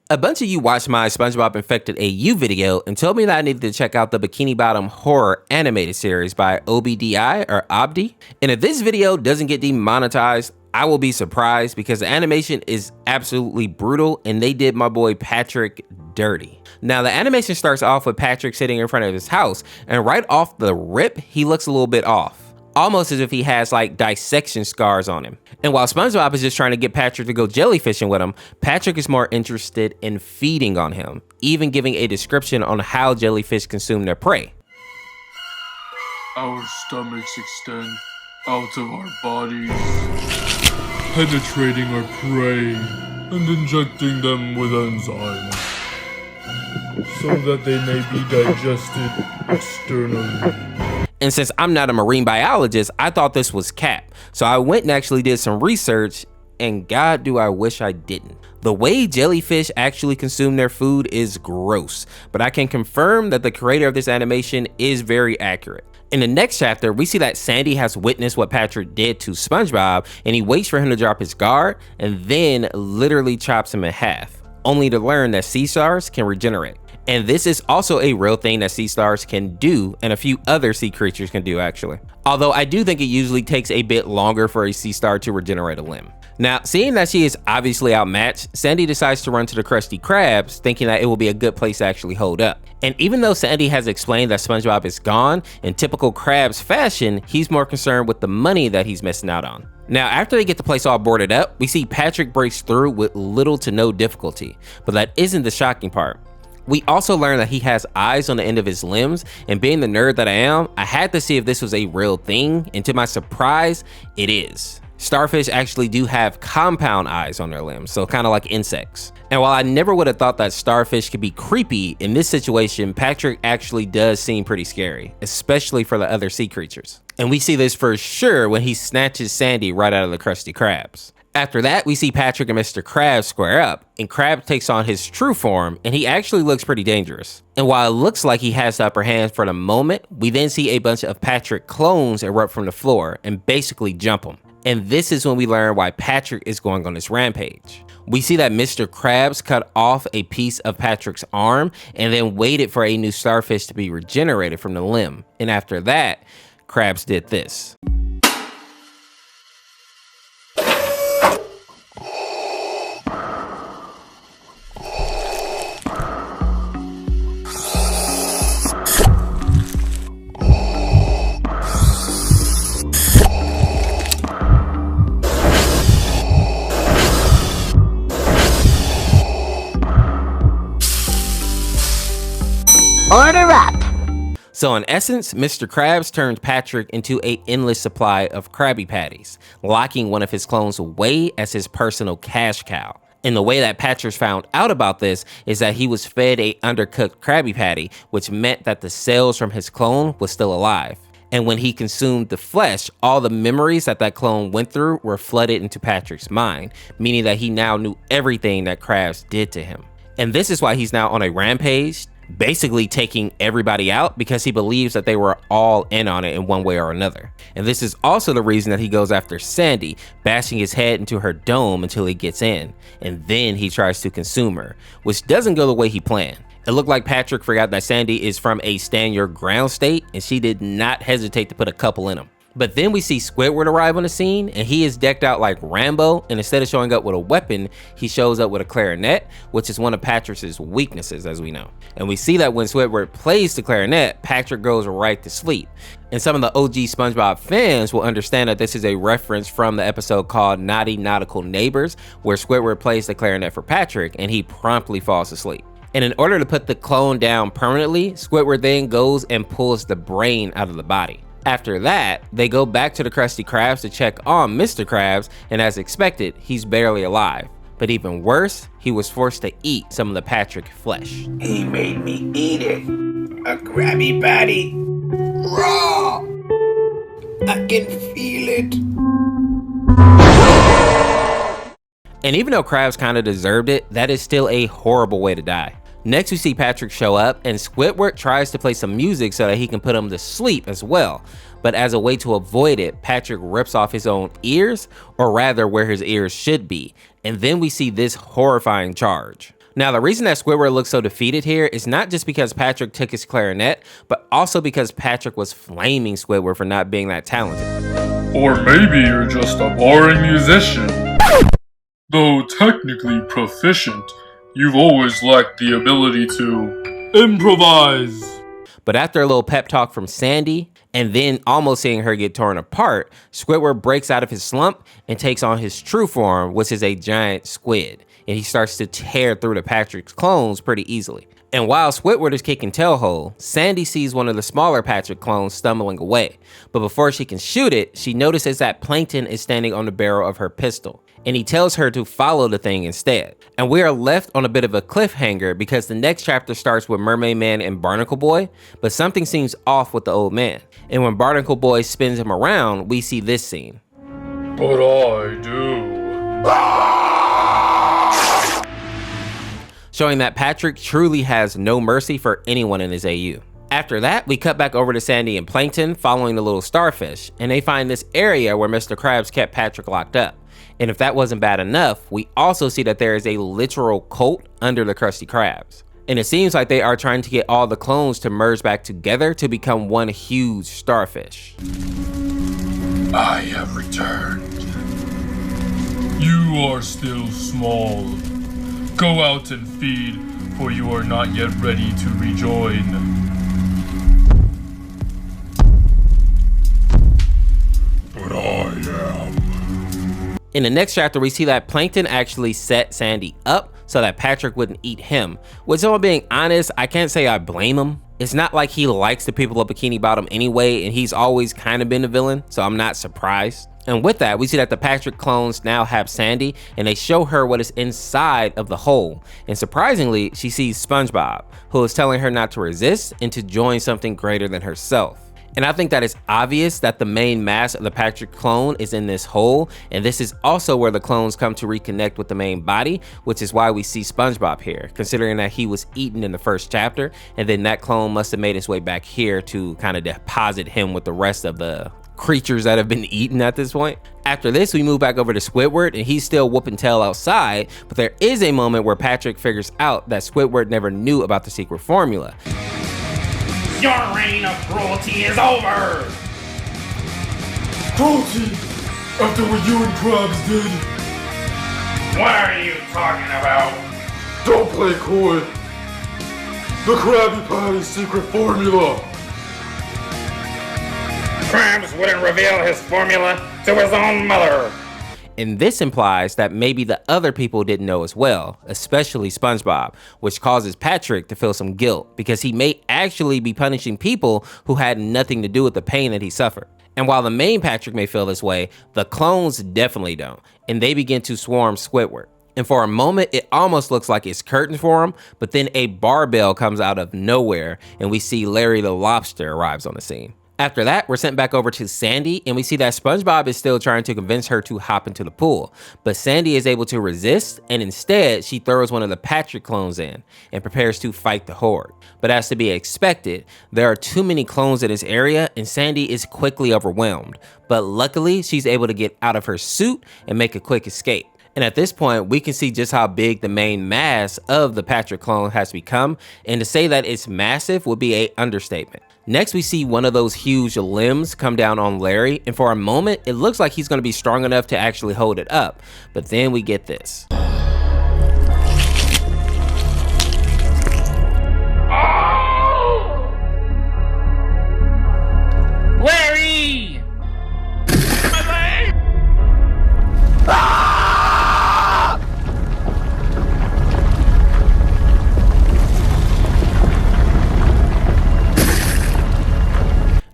A bunch of you watched my SpongeBob Infected AU video and told me that I needed to check out the Bikini Bottom horror animated series by OBDI or Obdi. And if this video doesn't get demonetized, I will be surprised because the animation is absolutely brutal and they did my boy Patrick dirty. Now the animation starts off with Patrick sitting in front of his house, and right off the rip, he looks a little bit off. Almost as if he has like dissection scars on him. And while SpongeBob is just trying to get Patrick to go jellyfishing with him, Patrick is more interested in feeding on him, even giving a description on how jellyfish consume their prey. Our stomachs extend out of our bodies, penetrating our prey and injecting them with enzymes so that they may be digested externally. And since I'm not a marine biologist, I thought this was cap. So I went and actually did some research, and God, do I wish I didn't. The way jellyfish actually consume their food is gross, but I can confirm that the creator of this animation is very accurate. In the next chapter, we see that Sandy has witnessed what Patrick did to SpongeBob, and he waits for him to drop his guard and then literally chops him in half, only to learn that sea stars can regenerate. And this is also a real thing that sea stars can do, and a few other sea creatures can do actually. Although I do think it usually takes a bit longer for a sea star to regenerate a limb. Now, seeing that she is obviously outmatched, Sandy decides to run to the Krusty Krabs, thinking that it will be a good place to actually hold up. And even though Sandy has explained that SpongeBob is gone, in typical Krabs fashion, he's more concerned with the money that he's missing out on. Now, after they get the place all boarded up, we see Patrick breaks through with little to no difficulty, but that isn't the shocking part. We also learn that he has eyes on the end of his limbs, and being the nerd that I am, I had to see if this was a real thing, and to my surprise, it is. Starfish actually do have compound eyes on their limbs, so kind of like insects. And while I never would have thought that starfish could be creepy, in this situation, Patrick actually does seem pretty scary, especially for the other sea creatures. And we see this for sure when he snatches Sandy right out of the Krusty Krabs. After that, we see Patrick and Mr. Krabs square up, and Krabs takes on his true form, and he actually looks pretty dangerous. And while it looks like he has the upper hand for the moment, we then see a bunch of Patrick clones erupt from the floor and basically jump him. And this is when we learn why Patrick is going on this rampage. We see that Mr. Krabs cut off a piece of Patrick's arm and then waited for a new starfish to be regenerated from the limb. And after that, Krabs did this. Order up! So in essence, Mr. Krabs turned Patrick into an endless supply of Krabby Patties, locking one of his clones away as his personal cash cow. And the way that Patrick found out about this is that he was fed a undercooked Krabby Patty, which meant that the cells from his clone was still alive. And when he consumed the flesh, all the memories that that clone went through were flooded into Patrick's mind, meaning that he now knew everything that Krabs did to him. And this is why he's now on a rampage, basically taking everybody out because he believes that they were all in on it in one way or another. And this is also the reason that he goes after Sandy, bashing his head into her dome until he gets in, and then he tries to consume her, which doesn't go the way he planned. It looked like Patrick forgot that Sandy is from a stand your ground state, and she did not hesitate to put a couple in him. But then we see Squidward arrive on the scene, and he is decked out like Rambo, and instead of showing up with a weapon, he shows up with a clarinet, which is one of Patrick's weaknesses, as we know. And we see that when Squidward plays the clarinet, Patrick goes right to sleep. And some of the OG SpongeBob fans will understand that this is a reference from the episode called Naughty Nautical Neighbors, where Squidward plays the clarinet for Patrick, and he promptly falls asleep. And in order to put the clone down permanently, Squidward then goes and pulls the brain out of the body. After that, they go back to the Krusty Krabs to check on Mr. Krabs, and as expected, he's barely alive. But even worse, he was forced to eat some of the Patrick flesh. He made me eat it. A Krabby Patty. Raw. I can feel it. And even though Krabs kinda deserved it, that is still a horrible way to die. Next, we see Patrick show up, and Squidward tries to play some music so that he can put him to sleep as well. But as a way to avoid it, Patrick rips off his own ears, or rather where his ears should be. And then we see this horrifying charge. Now, the reason that Squidward looks so defeated here is not just because Patrick took his clarinet, but also because Patrick was flaming Squidward for not being that talented. Or maybe you're just a boring musician. Though technically proficient, you've always lacked the ability to improvise. But after a little pep talk from Sandy, and then almost seeing her get torn apart, Squidward breaks out of his slump and takes on his true form, which is a giant squid. And he starts to tear through the Patrick's clones pretty easily. And while Squidward is kicking tailhole, Sandy sees one of the smaller Patrick clones stumbling away. But before she can shoot it, she notices that Plankton is standing on the barrel of her pistol. And he tells her to follow the thing instead. And we are left on a bit of a cliffhanger because the next chapter starts with Mermaid Man and Barnacle Boy, but something seems off with the old man. And when Barnacle Boy spins him around, we see this scene. But I do. Showing that Patrick truly has no mercy for anyone in his AU. After that, we cut back over to Sandy and Plankton following the little starfish, and they find this area where Mr. Krabs kept Patrick locked up. And if that wasn't bad enough, we also see that there is a literal cult under the Krusty Krabs. And it seems like they are trying to get all the clones to merge back together to become one huge starfish. I have returned. You are still small. Go out and feed, for you are not yet ready to rejoin. But I am. In the next chapter, we see that Plankton actually set Sandy up so that Patrick wouldn't eat him. Which, if I'm being honest, I can't say I blame him. It's not like he likes the people of Bikini Bottom anyway, and he's always kind of been a villain, so I'm not surprised. And with that, we see that the Patrick clones now have Sandy, and they show her what is inside of the hole. And surprisingly, she sees SpongeBob, who is telling her not to resist and to join something greater than herself. And I think that it's obvious that the main mass of the Patrick clone is in this hole, and this is also where the clones come to reconnect with the main body, which is why we see SpongeBob here, considering that he was eaten in the first chapter, and then that clone must have made his way back here to kind of deposit him with the rest of the creatures that have been eaten at this point. After this, we move back over to Squidward, and he's still whooping tail outside, but there is a moment where Patrick figures out that Squidward never knew about the secret formula. Your reign of cruelty is over! Cruelty! After what you and Krabs did! What are you talking about? Don't play coy! The Krabby Patty's secret formula! Krabs wouldn't reveal his formula to his own mother. And this implies that maybe the other people didn't know as well, especially SpongeBob, which causes Patrick to feel some guilt because he may actually be punishing people who had nothing to do with the pain that he suffered. And while the main Patrick may feel this way, the clones definitely don't, and they begin to swarm Squidward. And for a moment, it almost looks like it's curtains for him, but then a barbell comes out of nowhere, and we see Larry the Lobster arrives on the scene. After that, we're sent back over to Sandy, and we see that SpongeBob is still trying to convince her to hop into the pool. But Sandy is able to resist, and instead, she throws one of the Patrick clones in and prepares to fight the horde. But as to be expected, there are too many clones in this area, and Sandy is quickly overwhelmed. But luckily, she's able to get out of her suit and make a quick escape. And at this point, we can see just how big the main mass of the Patrick clone has become, and to say that it's massive would be an understatement. Next, we see one of those huge limbs come down on Larry, and for a moment, it looks like he's going to be strong enough to actually hold it up. But then we get this. Larry!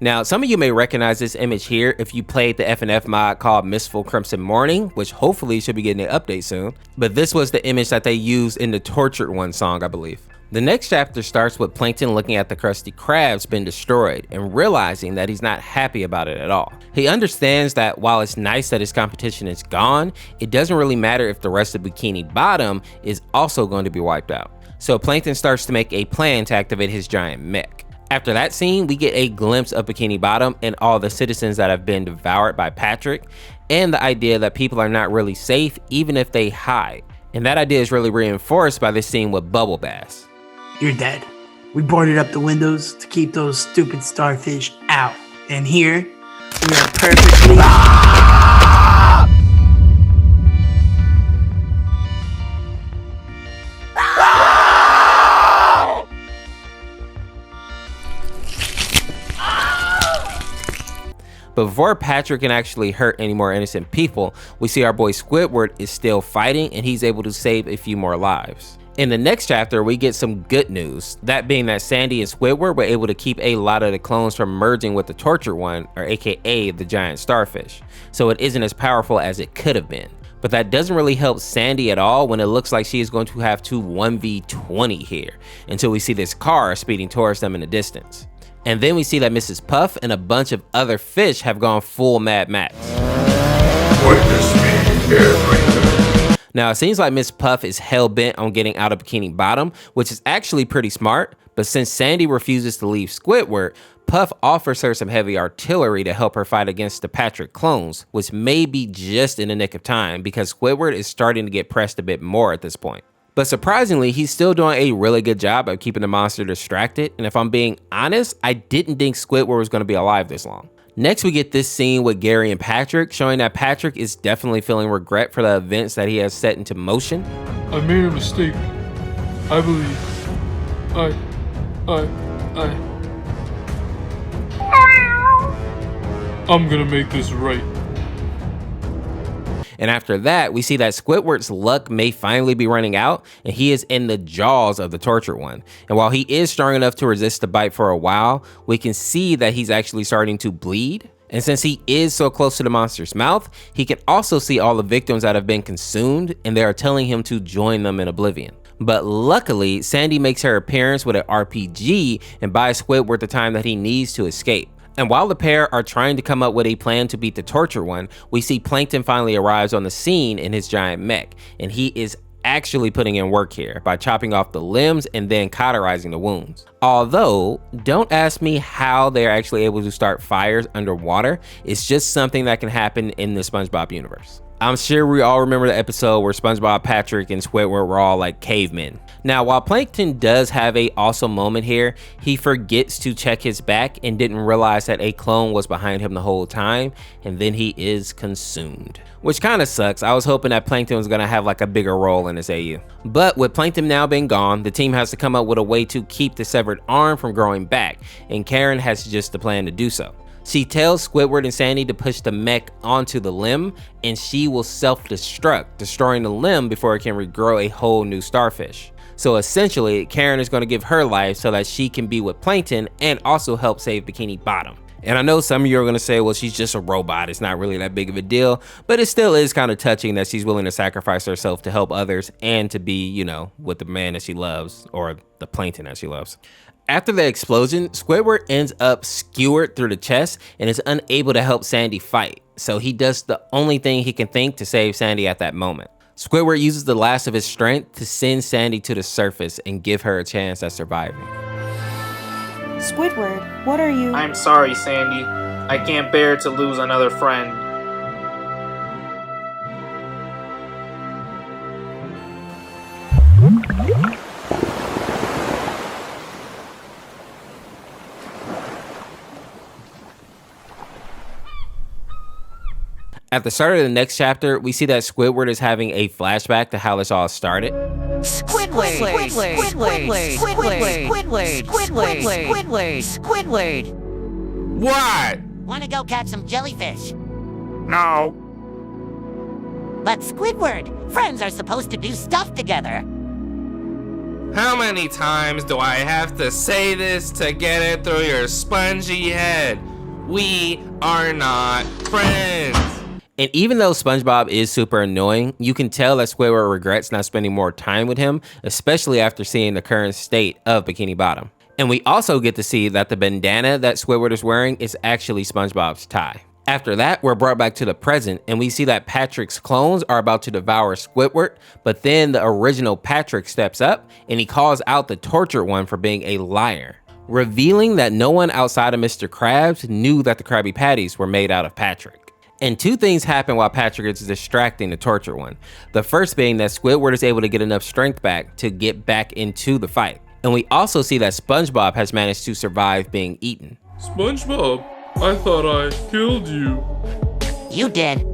Now, some of you may recognize this image here if you played the FNF mod called Mistful Crimson Morning, which hopefully should be getting an update soon. But this was the image that they used in the Tortured One song, I believe. The next chapter starts with Plankton looking at the Krusty Krabs being destroyed and realizing that he's not happy about it at all. He understands that while it's nice that his competition is gone, it doesn't really matter if the rest of Bikini Bottom is also going to be wiped out. So Plankton starts to make a plan to activate his giant mech. After that scene, we get a glimpse of Bikini Bottom and all the citizens that have been devoured by Patrick, and the idea that people are not really safe even if they hide. And that idea is really reinforced by this scene with Bubble Bass. You're dead. We boarded up the windows to keep those stupid starfish out. And here, we are perfectly... But before Patrick can actually hurt any more innocent people, we see our boy Squidward is still fighting and he's able to save a few more lives. In the next chapter, we get some good news, that being that Sandy and Squidward were able to keep a lot of the clones from merging with the Tortured One, or aka the giant starfish, so it isn't as powerful as it could have been. But that doesn't really help Sandy at all when it looks like she is going to have to 1v20 here, until we see this car speeding towards them in the distance. And then we see that Mrs. Puff and a bunch of other fish have gone full Mad Max. Witness me, everything. Now it seems like Miss Puff is hell-bent on getting out of Bikini Bottom, which is actually pretty smart, but since Sandy refuses to leave Squidward, Puff offers her some heavy artillery to help her fight against the Patrick clones, which may be just in the nick of time because Squidward is starting to get pressed a bit more at this point. But surprisingly, he's still doing a really good job of keeping the monster distracted, and if I'm being honest, I didn't think Squidward was going to be alive this long. Next, we get this scene with Gary and Patrick, showing that Patrick is definitely feeling regret for the events that he has set into motion. I made a mistake. I believe. I'm gonna make this right. And after that, we see that Squidward's luck may finally be running out, and he is in the jaws of the Tortured One. And while he is strong enough to resist the bite for a while, we can see that he's actually starting to bleed. And since he is so close to the monster's mouth, he can also see all the victims that have been consumed, and they are telling him to join them in oblivion. But luckily, Sandy makes her appearance with an RPG and buys Squidward the time that he needs to escape. And while the pair are trying to come up with a plan to beat the Tortured One, we see Plankton finally arrives on the scene in his giant mech, and he is actually putting in work here by chopping off the limbs and then cauterizing the wounds. Although, don't ask me how they're actually able to start fires underwater, it's just something that can happen in the SpongeBob universe. I'm sure we all remember the episode where SpongeBob, Patrick, and Squidward were all like cavemen. Now, while Plankton does have a awesome moment here, he forgets to check his back and didn't realize that a clone was behind him the whole time, and then he is consumed. Which kind of sucks. I was hoping that Plankton was gonna have like a bigger role in this AU. But with Plankton now being gone, the team has to come up with a way to keep the severed arm from growing back, and Karen has just the plan to do so. She tells Squidward and Sandy to push the mech onto the limb, and she will self-destruct, destroying the limb before it can regrow a whole new starfish. So essentially, Karen is going to give her life so that she can be with Plankton and also help save Bikini Bottom. And I know some of you are going to say, well, she's just a robot, it's not really that big of a deal, but it still is kind of touching that she's willing to sacrifice herself to help others and to be, you know, with the man that she loves, or the Plankton that she loves. After the explosion, Squidward ends up skewered through the chest and is unable to help Sandy fight, so he does the only thing he can think to save Sandy at that moment. Squidward uses the last of his strength to send Sandy to the surface and give her a chance at surviving. Squidward, what are you? I'm sorry, Sandy. I can't bear to lose another friend. At the start of the next chapter, we see that Squidward is having a flashback to how this all started. Squidward, Squidward, Squidward, Squidward, Squidward, Squidward, Squidward, Squidward. What? Want to go catch some jellyfish? No. But Squidward, friends are supposed to do stuff together. How many times do I have to say this to get it through your spongy head? We are not friends. And even though SpongeBob is super annoying, you can tell that Squidward regrets not spending more time with him, especially after seeing the current state of Bikini Bottom. And we also get to see that the bandana that Squidward is wearing is actually SpongeBob's tie. After that, we're brought back to the present, and we see that Patrick's clones are about to devour Squidward, but then the original Patrick steps up, and he calls out the Tortured One for being a liar, revealing that no one outside of Mr. Krabs knew that the Krabby Patties were made out of Patrick. And two things happen while Patrick is distracting the tortured one. The first being that Squidward is able to get enough strength back to get back into the fight. And we also see that SpongeBob has managed to survive being eaten. SpongeBob, I thought I killed you. You did.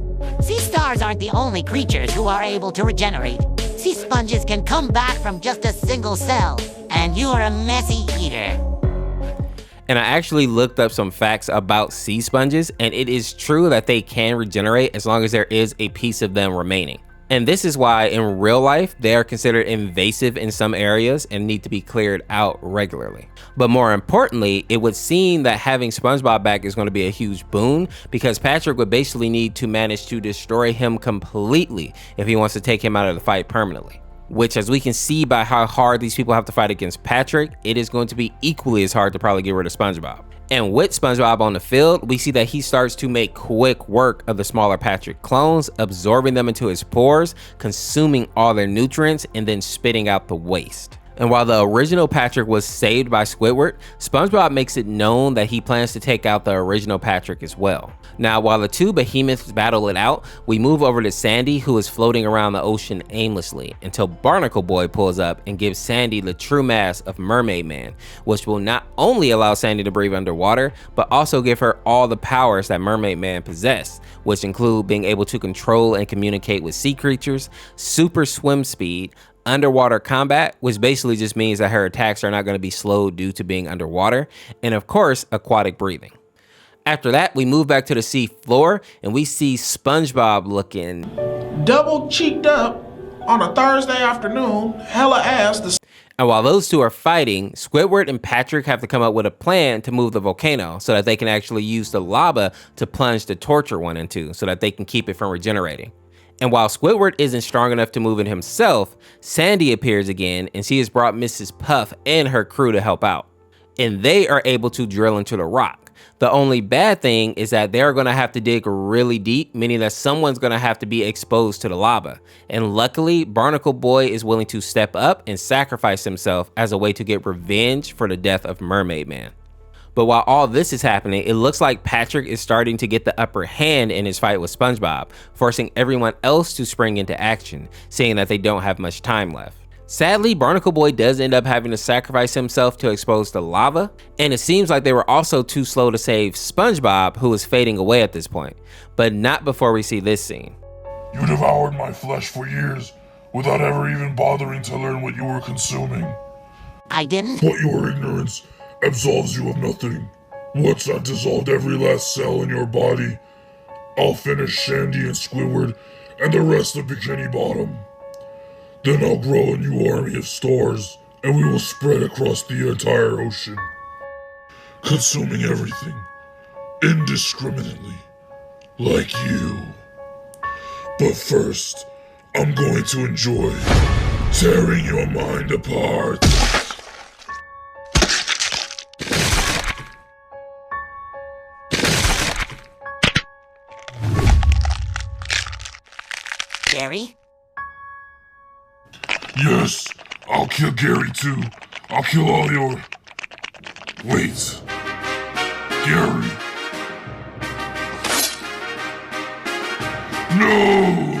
Sea stars aren't the only creatures who are able to regenerate. Sea sponges can come back from just a single cell, and you are a messy eater. And I actually looked up some facts about sea sponges, and it is true that they can regenerate as long as there is a piece of them remaining. And this is why in real life, they are considered invasive in some areas and need to be cleared out regularly. But more importantly, it would seem that having SpongeBob back is going to be a huge boon, because Patrick would basically need to manage to destroy him completely if he wants to take him out of the fight permanently. Which, as we can see by how hard these people have to fight against Patrick, it is going to be equally as hard to probably get rid of SpongeBob. And with SpongeBob on the field, we see that he starts to make quick work of the smaller Patrick clones, absorbing them into his pores, consuming all their nutrients, and then spitting out the waste. And while the original Patrick was saved by Squidward, SpongeBob makes it known that he plans to take out the original Patrick as well. Now, while the two behemoths battle it out, we move over to Sandy, who is floating around the ocean aimlessly, until Barnacle Boy pulls up and gives Sandy the true mask of Mermaid Man, which will not only allow Sandy to breathe underwater, but also give her all the powers that Mermaid Man possessed, which include being able to control and communicate with sea creatures, super swim speed, underwater combat, which basically just means that her attacks are not going to be slowed due to being underwater, and of course, aquatic breathing. After that, we move back to the sea floor and we see SpongeBob looking double cheeked up on a Thursday afternoon, hella ass. And while those two are fighting, Squidward and Patrick have to come up with a plan to move the volcano so that they can actually use the lava to plunge the torture one into so that they can keep it from regenerating. And while Squidward isn't strong enough to move it himself, Sandy appears again and she has brought Mrs. Puff and her crew to help out. And they are able to drill into the rock. The only bad thing is that they're going to have to dig really deep, meaning that someone's going to have to be exposed to the lava. And luckily, Barnacle Boy is willing to step up and sacrifice himself as a way to get revenge for the death of Mermaid Man. But while all this is happening, it looks like Patrick is starting to get the upper hand in his fight with SpongeBob, forcing everyone else to spring into action, seeing that they don't have much time left. Sadly, Barnacle Boy does end up having to sacrifice himself to expose the lava, and it seems like they were also too slow to save SpongeBob, who is fading away at this point, but not before we see this scene. You devoured my flesh for years, without ever even bothering to learn what you were consuming. I didn't. But your ignorance absolves you of nothing. Once I've dissolved every last cell in your body, I'll finish Sandy and Squidward and the rest of Bikini Bottom. Then I'll grow a new army of stars, and we will spread across the entire ocean, consuming everything, indiscriminately, like you. But first, I'm going to enjoy tearing your mind apart. Gary? Yes, I'll kill Gary too. I'll kill all your... Wait. Gary. No!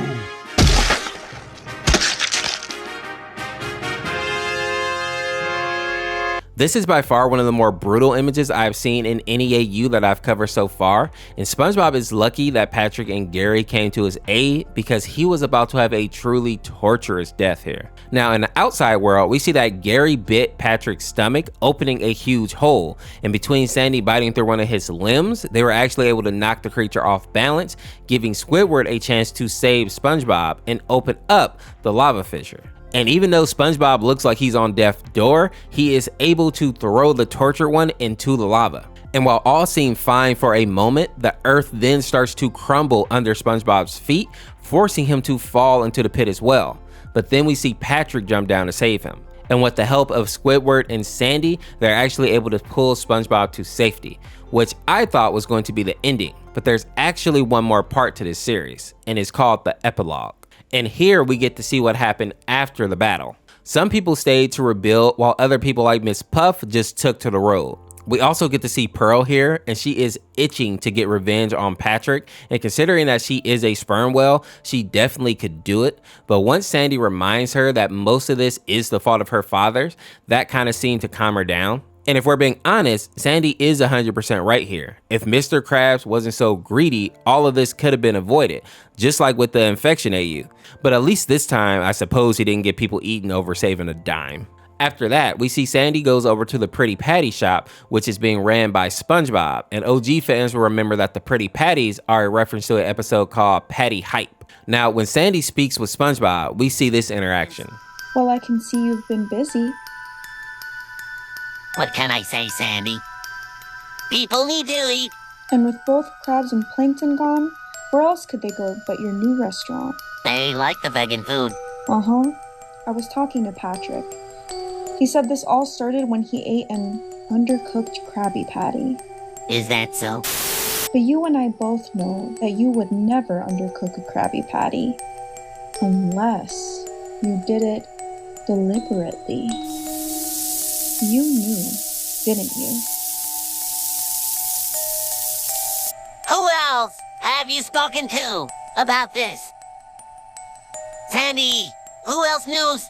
This is by far one of the more brutal images I've seen in any AU that I've covered so far, and SpongeBob is lucky that Patrick and Gary came to his aid because he was about to have a truly torturous death here. Now in the outside world, we see that Gary bit Patrick's stomach, opening a huge hole, and between Sandy biting through one of his limbs, they were actually able to knock the creature off balance, giving Squidward a chance to save SpongeBob and open up the lava fissure. And even though SpongeBob looks like he's on death's door, he is able to throw the tortured one into the lava. And while all seem fine for a moment, the earth then starts to crumble under SpongeBob's feet, forcing him to fall into the pit as well. But then we see Patrick jump down to save him. And with the help of Squidward and Sandy, they're actually able to pull SpongeBob to safety, which I thought was going to be the ending. But there's actually one more part to this series, and it's called the epilogue. And here we get to see what happened after the battle. Some people stayed to rebuild, while other people like Miss Puff just took to the road, We also get to see Pearl here, and she is itching to get revenge on Patrick, and considering that she is a sperm whale, she definitely could do it. But once Sandy reminds her that most of this is the fault of her father's, that kind of seemed to calm her down. And if we're being honest, Sandy is 100% right here. If Mr. Krabs wasn't so greedy, all of this could have been avoided, just like with the infection AU. But at least this time, I suppose he didn't get people eaten over saving a dime. After that, we see Sandy goes over to the Pretty Patty shop, which is being ran by SpongeBob. And OG fans will remember that the Pretty Patties are a reference to an episode called Patty Hype. Now, when Sandy speaks with SpongeBob, we see this interaction. Well, I can see you've been busy. What can I say, Sandy? People need to eat. And with both crabs and plankton gone, where else could they go but your new restaurant? They like the vegan food. Uh-huh. I was talking to Patrick. He said this all started when he ate an undercooked Krabby Patty. Is that so? But you and I both know that you would never undercook a Krabby Patty. Unless you did it deliberately. You knew, didn't you? Who else have you spoken to about this? Sandy, who else knows?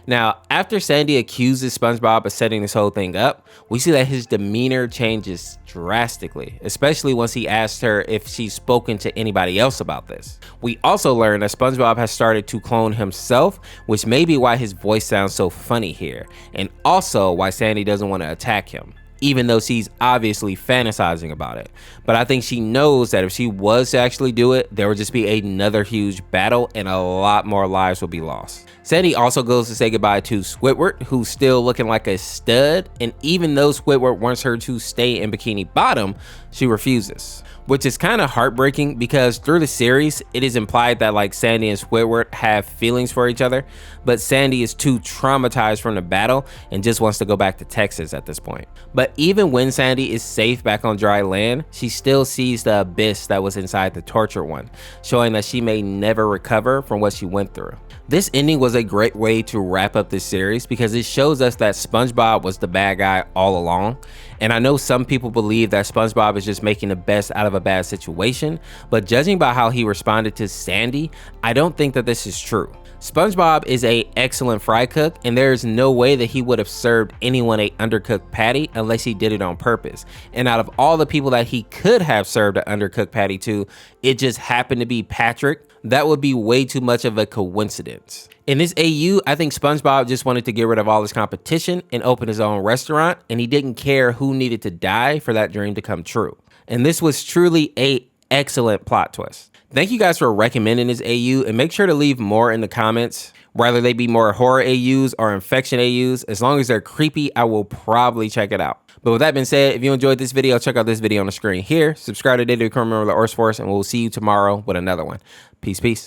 Now, after Sandy accuses SpongeBob of setting this whole thing up, we see that his demeanor changes drastically, especially once he asks her if she's spoken to anybody else about this. We also learn that SpongeBob has started to clone himself, which may be why his voice sounds so funny here, and also why Sandy doesn't want to attack him, even though she's obviously fantasizing about it. But I think she knows that if she was to actually do it, there would just be another huge battle and a lot more lives will be lost. Sandy also goes to say goodbye to Squidward, who's still looking like a stud, and even though Squidward wants her to stay in Bikini Bottom, she refuses. Which is kind of heartbreaking because through the series, it is implied that like Sandy and Squidward have feelings for each other, but Sandy is too traumatized from the battle and just wants to go back to Texas at this point. But even when Sandy is safe back on dry land, she still sees the abyss that was inside the tortured one, showing that she may never recover from what she went through. This ending was a great way to wrap up this series because it shows us that SpongeBob was the bad guy all along. And I know some people believe that SpongeBob is just making the best out of a bad situation, but judging by how he responded to Sandy, I don't think that this is true. SpongeBob is an excellent fry cook, and there is no way that he would have served anyone a undercooked patty unless he did it on purpose. And out of all the people that he could have served an undercooked patty to, it just happened to be Patrick. That would be way too much of a coincidence. In this AU, I think SpongeBob just wanted to get rid of all his competition and open his own restaurant, and he didn't care who needed to die for that dream to come true. And this was truly an excellent plot twist. Thank you guys for recommending this AU, and make sure to leave more in the comments, whether they be more horror AUs or infection AUs. As long as they're creepy, I will probably check it out. But with that being said, if you enjoyed this video, check out this video on the screen here. Subscribe today to become a member of the Orse Force, and we'll see you tomorrow with another one. Peace, peace.